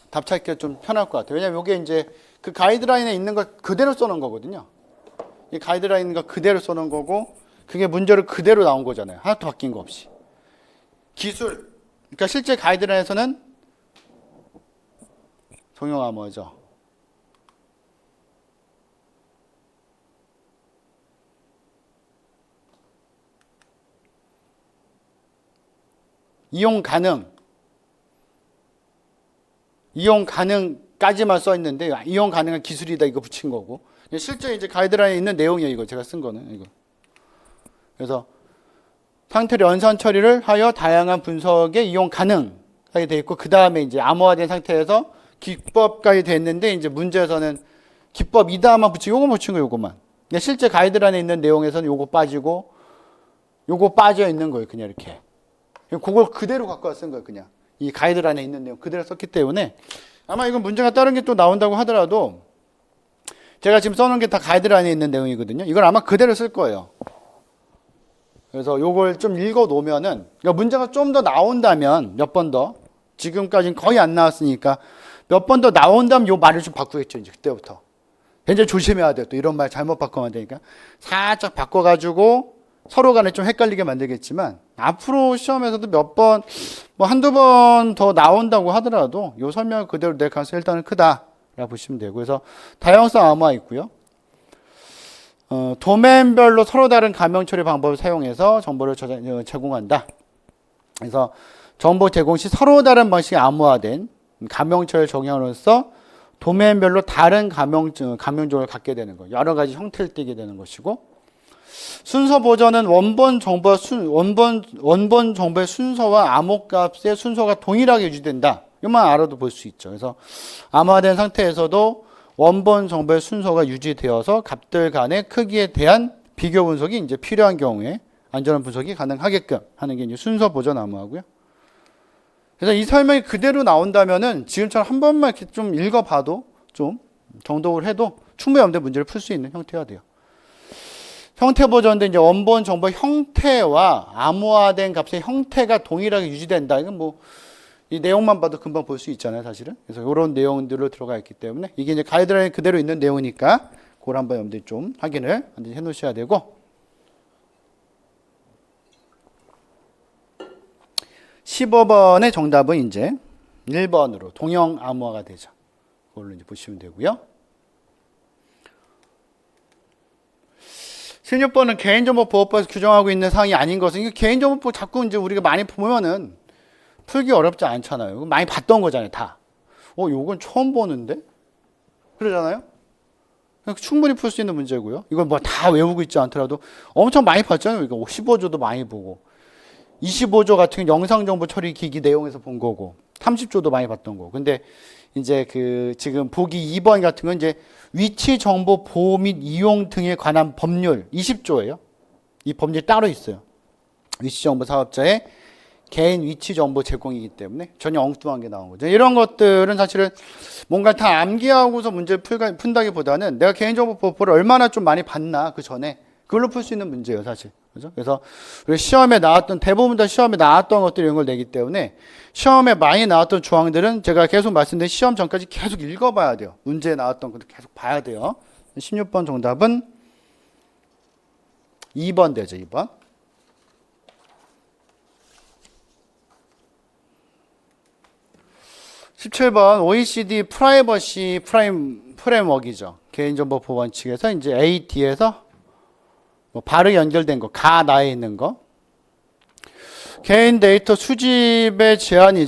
답 찾기가 좀 편할 것 같아요. 왜냐면 이게 이제 그 가이드라인에 있는 거 그대로 써놓은 거거든요. 이 가이드라인에 있는 거 그대로 써놓은 거고, 그게 문제로 그대로 나온 거잖아요. 하나도 바뀐 거 없이. 기술, 그러니까 실제 가이드라인에서는 동형 암호화죠. 이용 가능까지만 써 있는데, 이용 가능한 기술이다 이거 붙인 거고, 실제 이제 가이드라인에 있는 내용이에요. 이거 제가 쓴 거는 이거. 그래서 상태를 연산 처리를 하여 다양한 분석에 이용 가능하게 돼 있고, 그 다음에 이제 암호화된 상태에서 기법까지 됐는데, 이제 문제에서는 기법이다만 붙이고 요거 붙인 거 요거만. 실제 가이드라인에 있는 내용에서는 요거 빠지고 요거 빠져 있는 거예요. 그냥 이렇게. 그걸 그대로 갖고 쓴 거예요. 그냥 이 가이드라인에 있는 내용 그대로 썼기 때문에 아마 이건 문제가 다른 게 또 나온다고 하더라도 제가 지금 써놓은 게 다 가이드라인에 있는 내용이거든요. 이걸 아마 그대로 쓸 거예요. 그래서 요걸 좀 읽어 놓으면은, 그러니까 문제가 좀 더 나온다면 몇 번 더, 지금까지는 거의 안 나왔으니까 몇 번 더 나온다면 요 말을 좀 바꾸겠죠. 이제 그때부터 굉장히 조심해야 돼요. 또 이런 말 잘못 바꾸면 안 되니까 살짝 바꿔가지고 서로 간에 좀 헷갈리게 만들겠지만, 앞으로 시험에서도 몇 번, 뭐 한두 번 더 나온다고 하더라도 요 설명을 그대로 낼 가능성이 일단은 크다라고 보시면 되고, 그래서 다양성 암호화 있고요. 도메인별로 서로 다른 가명 처리 방법을 사용해서 정보를 제공한다. 그래서 정보 제공 시 서로 다른 방식의 암호화된 가명 처리를 적용함으로써 도메인별로 다른 가명종을 갖게 되는 거예요. 여러 가지 형태를 띠게 되는 것이고, 순서 보존은 원본 정보의 순서와 암호값의 순서가 동일하게 유지된다. 이것만 알아도 볼 수 있죠. 그래서 암호화된 상태에서도 원본 정보의 순서가 유지되어서 값들 간의 크기에 대한 비교 분석이 이제 필요한 경우에 안전한 분석이 가능하게끔 하는 게 이제 순서 보존 암호화고요. 그래서 이 설명이 그대로 나온다면은 지금처럼 한 번만 이렇게 좀 읽어봐도 좀 정독을 해도 충분히 여러분들 문제를 풀 수 있는 형태가 돼요. 형태 보존인데 이제 원본 정보 형태와 암호화된 값의 형태가 동일하게 유지된다. 이건 뭐 이 내용만 봐도 금방 볼 수 있잖아요, 사실은. 그래서 이런 내용들로 들어가 있기 때문에 이게 이제 가이드라인 그대로 있는 내용이니까 그걸 한번 여러분들이 좀 확인을 해 놓으셔야 되고 15번의 정답은 이제 1번으로 동형 암호화가 되죠. 그걸로 이제 보시면 되고요. 16번은 개인정보보호법에서 규정하고 있는 사항이 아닌 것은 이게 개인정보법 자꾸 이제 우리가 많이 보면은 풀기 어렵지 않잖아요. 많이 봤던 거잖아요, 다. 요건 처음 보는데? 그러잖아요? 충분히 풀 수 있는 문제고요. 이건 뭐 다 외우고 있지 않더라도 엄청 많이 봤잖아요. 이거 15조도 많이 보고. 25조 같은 경우 영상정보 처리 기기 내용에서 본 거고. 30조도 많이 봤던 거고. 근데 이제 지금 보기 2번 같은 건 이제 위치 정보 보호 및 이용 등에 관한 법률 20조예요. 이 법률이 따로 있어요. 위치 정보 사업자의 개인 위치 정보 제공이기 때문에 전혀 엉뚱한 게 나온 거죠. 이런 것들은 사실은 뭔가 다 암기하고서 문제를 푼다기보다는 내가 개인정보보호법을 얼마나 좀 많이 봤나 그 전에 그걸로 풀 수 있는 문제예요, 사실. 그죠? 그래서 시험에 나왔던 대부분 다 시험에 나왔던 것들 이런 걸 내기 때문에 시험에 많이 나왔던 조항들은 제가 계속 말씀드린 시험 전까지 계속 읽어봐야 돼요. 문제에 나왔던 것도 계속 봐야 돼요. 16번 정답은 2번 되죠, 2번. 17번 OECD 프라이버시 프레임워크이죠. 개인정보 보호 원칙에서 이제 AD에서 뭐 바로 연결된 거, 나에 있는 거. 개인 데이터 수집 제한이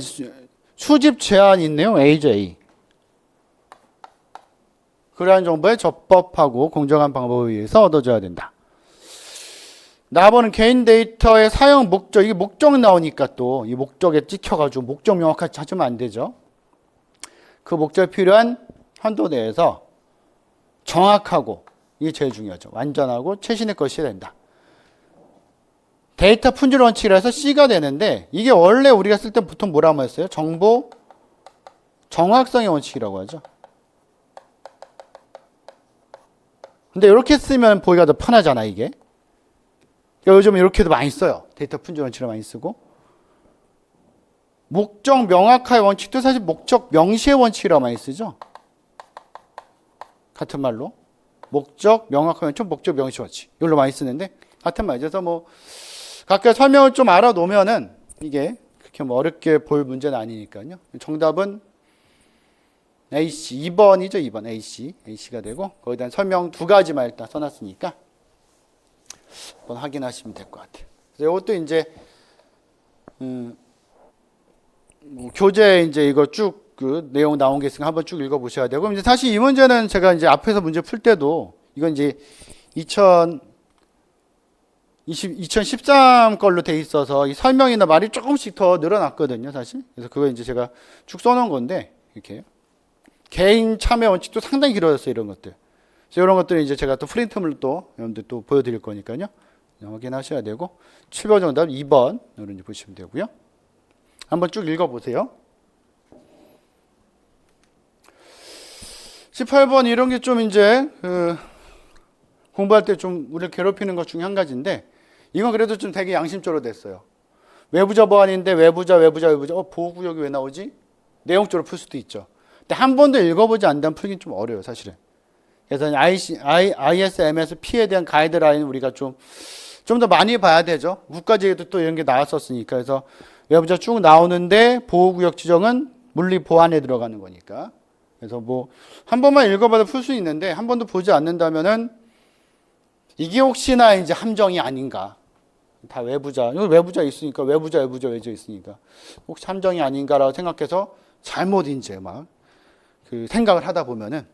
있네요. A죠, A. 그러한 정보에 적법하고 공정한 방법에 의해서 얻어져야 된다. 나번은 개인 데이터의 사용 목적, 이게 목적 나오니까 또 이 목적에 찍혀가지고 목적 명확하게 찾으면 안 되죠. 그 목적에 필요한 한도 내에서 정확하고, 이게 제일 중요하죠. 완전하고 최신의 것이 된다. 데이터 품질 원칙이라서 C가 되는데 이게 원래 우리가 쓸 때 보통 뭐라고 했어요? 정보 정확성의 원칙이라고 하죠. 근데 이렇게 쓰면 보기가 더 편하잖아, 이게. 그러니까 요즘 이렇게도 많이 써요. 데이터 품질 원칙을 많이 쓰고. 목적 명확화의 원칙도 사실 목적 명시의 원칙이라고 많이 쓰죠. 같은 말로. 목적 명확화의 원칙, 목적 명시 원칙. 이걸로 많이 쓰는데 같은 말이죠. 그래서 뭐 각각 설명을 좀 알아놓으면은 이게 그렇게 뭐 어렵게 볼 문제는 아니니까요. 정답은 AC 2번이죠. 2번 AC가 되고 거기에 대한 설명 두 가지만 일단 써놨으니까 한번 확인하시면 될 것 같아요. 그래서 이것도 이제 뭐 교재 이제 이거 쭉 그 내용 나온 게 있으니까 한번 쭉 읽어보셔야 되고, 이제 사실 이 문제는 제가 이제 앞에서 문제 풀 때도 이건 이제 2013 걸로 돼 있어서 이 설명이나 말이 조금씩 더 늘어났거든요, 사실. 그래서 그거 이제 제가 쭉 써놓은 건데 이렇게 개인 참여 원칙도 상당히 길어졌어요, 이런 것들. 그래서 이런 것들은 이제 제가 또 프린트물 또 여러분들 또 보여드릴 거니까요. 확인하셔야 되고 7번 정답 2번으로 이제 보시면 되고요. 한번 쭉 읽어보세요. 18번 이런 게 좀 이제 공부할 때 좀 우리를 괴롭히는 것 중에 한 가지인데 이건 그래도 좀 되게 양심적으로 됐어요. 외부자 보안인데 외부자 보호구역이 왜 나오지? 내용적으로 풀 수도 있죠. 근데 한 번도 읽어보지 않다면 풀긴 좀 어려워요, 사실은. 그래서 ISMS P에 대한 가이드라인 우리가 좀 더 많이 봐야 되죠. 국가지에도 또 이런 게 나왔었으니까. 그래서 외부자 쭉 나오는데 보호구역 지정은 물리 보안에 들어가는 거니까. 그래서 뭐 한 번만 읽어봐도 풀 수 있는데 한 번도 보지 않는다면은 이게 혹시나 이제 함정이 아닌가. 다 외부자 있으니까 외부자 있으니까 혹시 함정이 아닌가라고 생각해서 잘못 이제 막 그 생각을 하다 보면은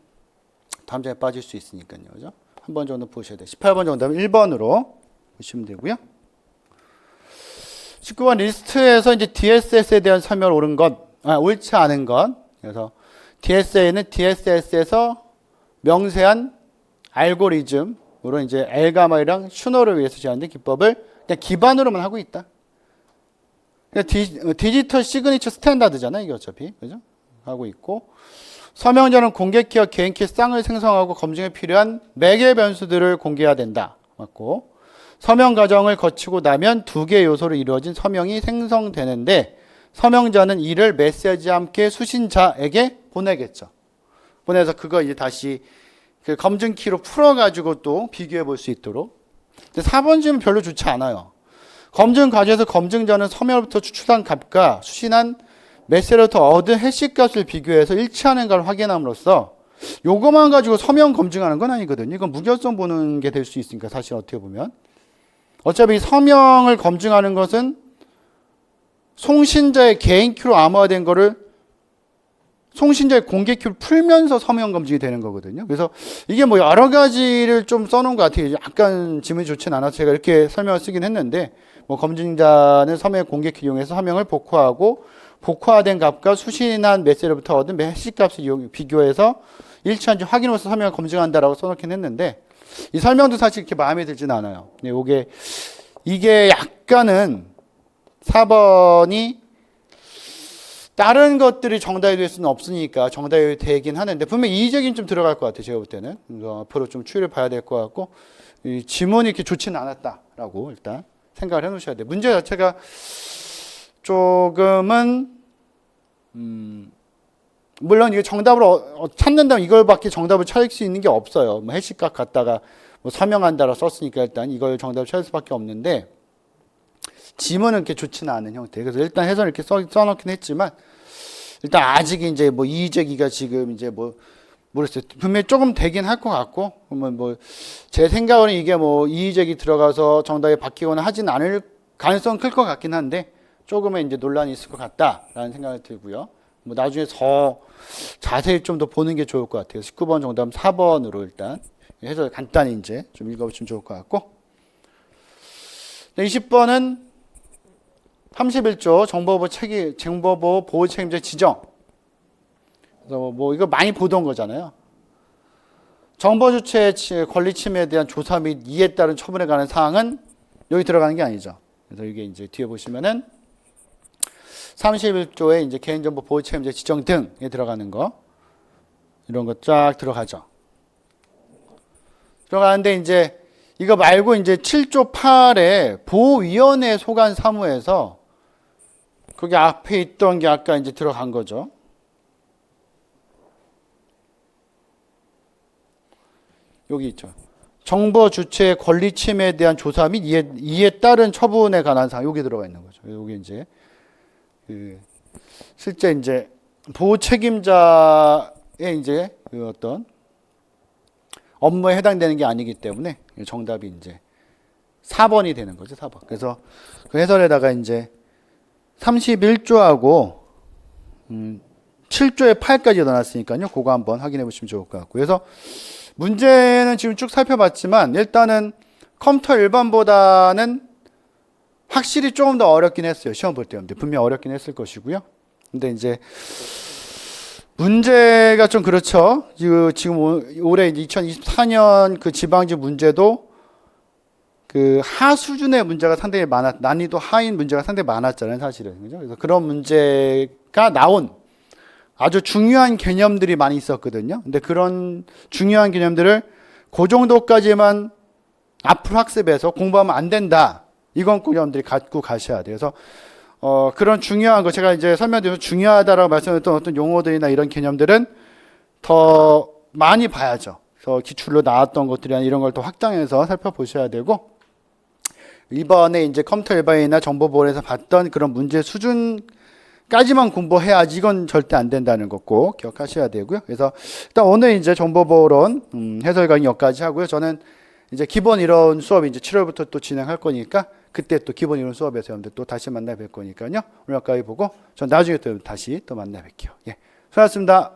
함정에 빠질 수 있으니까요. 그죠? 한 번 정도 보셔야 돼요. 18번 정답은 1번으로 보시면 되고요. 19번 리스트에서 이제 DSS에 대한 설명을 옳지 않은 것. 그래서 DSA는 DSS에서 명세한 알고리즘으로 이제 엘가마이랑 슈너를 위해서 제안된 기법을 그냥 기반으로만 하고 있다. 디지털 시그니처 스탠다드잖아요, 이게 어차피. 그죠? 하고 있고. 서명자는 공개 키와 개인 키 쌍을 생성하고 검증에 필요한 매개 변수들을 공개해야 된다. 맞고, 서명 과정을 거치고 나면 두 개의 요소로 이루어진 서명이 생성되는데 서명자는 이를 메시지와 함께 수신자에게 보내겠죠. 보내서 그거 이제 다시 그 검증키로 풀어가지고 또 비교해 볼 수 있도록. 근데 4번 질문 별로 좋지 않아요. 검증 과정에서 검증자는 서명으로부터 추출한 값과 수신한 메시지로부터 얻은 해시 값을 비교해서 일치하는가를 확인함으로써 요거만 가지고 서명 검증하는 건 아니거든요. 이건 무결성 보는 게 될 수 있으니까 사실 어떻게 보면. 어차피 서명을 검증하는 것은 송신자의 개인 키로 암호화된 거를 송신자의 공개 키로 풀면서 서명 검증이 되는 거거든요. 그래서 이게 뭐 여러 가지를 좀 써놓은 것 같아요. 약간 지문이 좋진 않아서 제가 이렇게 설명을 쓰긴 했는데, 뭐 검증자는 서명의 공개 키를 이용해서 서명을 복호하고 복호화된 값과 수신한 메시지로부터 얻은 해시 값을 비교해서 일치한지 확인으로서 서명을 검증한다라고 써놓긴 했는데, 이 설명도 사실 이렇게 마음에 들진 않아요. 이게 약간은 4번이 다른 것들이 정답이 될 수는 없으니까 정답이 되긴 하는데, 분명 이의적인 좀 들어갈 것 같아요. 제가 볼 때는. 그래서 앞으로 좀 추이를 봐야 될 것 같고, 이 지문이 이렇게 좋지는 않았다라고 일단 생각을 해 놓으셔야 돼요. 문제 자체가 조금은 물론 이게 정답을 찾는다면 이걸밖에 정답을 찾을 수 있는 게 없어요. 뭐 해시값 갖다가 뭐 서명한다라 썼으니까 일단 이걸 정답을 찾을 수밖에 없는데, 지문은 이렇게 좋지는 않은 형태. 그래서 일단 해설을 이렇게 써놓긴 했지만, 일단 아직 이제 뭐 이의제기가 지금 이제 뭐 모르겠어요. 분명히 조금 되긴 할 것 같고, 그러면 뭐 제 생각으로는 이게 뭐 이의제기 들어가서 정답이 바뀌거나 하진 않을 가능성은 클 것 같긴 한데, 조금의 이제 논란이 있을 것 같다라는 생각이 들고요. 뭐 나중에 더 자세히 좀 더 보는 게 좋을 것 같아요. 19번 정답 4번으로 일단 해서 간단히 이제 좀 읽어보시면 좋을 것 같고, 20번은 31조 정보보호 보호 책임자 지정. 그래서 뭐 이거 많이 보던 거잖아요. 정보 주체의 권리 침해에 대한 조사 및 이에 따른 처분에 관한 사항은 여기 들어가는 게 아니죠. 그래서 이게 이제 뒤에 보시면은 31조에 이제 개인정보 보호 책임자 지정 등에 들어가는 거, 이런 거 쫙 들어가죠. 들어가는데 이제 이거 말고 이제 7조 8에 보호위원회 소관 사무에서 거기 앞에 있던 게 아까 이제 들어간 거죠. 여기 있죠. 정보 주체의 권리 침해에 대한 조사 및 이에 따른 처분에 관한 사항, 여기 들어가 있는 거죠. 여기 이제 실제 이제 보호 책임자의 이제 그 어떤 업무에 해당되는 게 아니기 때문에 정답이 이제 4번이 되는 거죠. 4번. 그래서 그 해설에다가 이제 31조하고 7조에 8까지 넣어놨으니까요. 그거 한번 확인해 보시면 좋을 것 같고. 그래서 문제는 지금 쭉 살펴봤지만 일단은 컴퓨터 일반보다는 확실히 조금 더 어렵긴 했어요. 시험 볼 때. 분명 어렵긴 했을 것이고요. 근데 이제 문제가 좀 그렇죠. 지금 올해 2024년 그 지방직 문제도 그 하 수준의 문제가 상당히 난이도 하인 문제가 상당히 많았잖아요, 사실은. 그죠? 그래서 그런 문제가 나온 아주 중요한 개념들이 많이 있었거든요. 근데 그런 중요한 개념들을 그 정도까지만 앞으로 학습해서 공부하면 안 된다. 이건 꼭 여러분들이 갖고 가셔야 돼요. 그래서 그런 중요한 거, 제가 이제 설명드려서 중요하다라고 말씀드렸던 어떤 용어들이나 이런 개념들은 더 많이 봐야죠. 그래서 기출로 나왔던 것들이나 이런 걸 더 확장해서 살펴보셔야 되고, 이번에 이제 컴퓨터 일반이나 정보보호에서 봤던 그런 문제 수준까지만 공부해야지 이건 절대 안 된다는 거 꼭 기억하셔야 되고요. 그래서 일단 오늘 이제 정보보호론 해설 강의 여기까지 하고요. 저는 이제 기본 이론 수업 이제 7월부터 또 진행할 거니까 그때 또 기본 이론 수업에서 여러분들 또 다시 만나 뵐 거니까요. 오늘 여기까지 보고 전 나중에 또 다시 또 만나 뵐게요. 예, 수고하셨습니다.